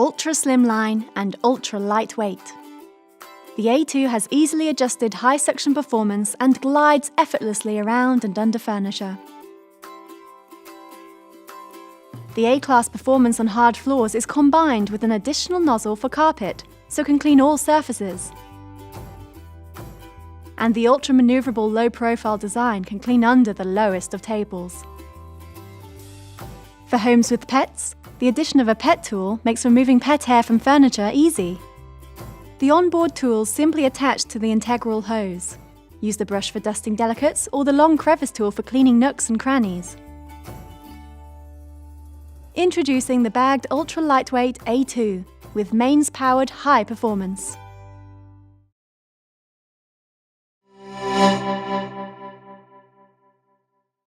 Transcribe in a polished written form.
ultra slimline and ultra lightweight. The A2 has easily adjusted high suction performance and glides effortlessly around and under furniture. The A-class performance on hard floors is combined with an additional nozzle for carpet, so it can clean all surfaces. And the ultra-maneuverable low-profile design can clean under the lowest of tables. For homes with pets, the addition of a pet tool makes removing pet hair from furniture easy. The onboard tools simply attach to the integral hose. Use the brush for dusting delicates or the long crevice tool for cleaning nooks and crannies. Introducing the bagged ultra-lightweight A2 with mains-powered high performance.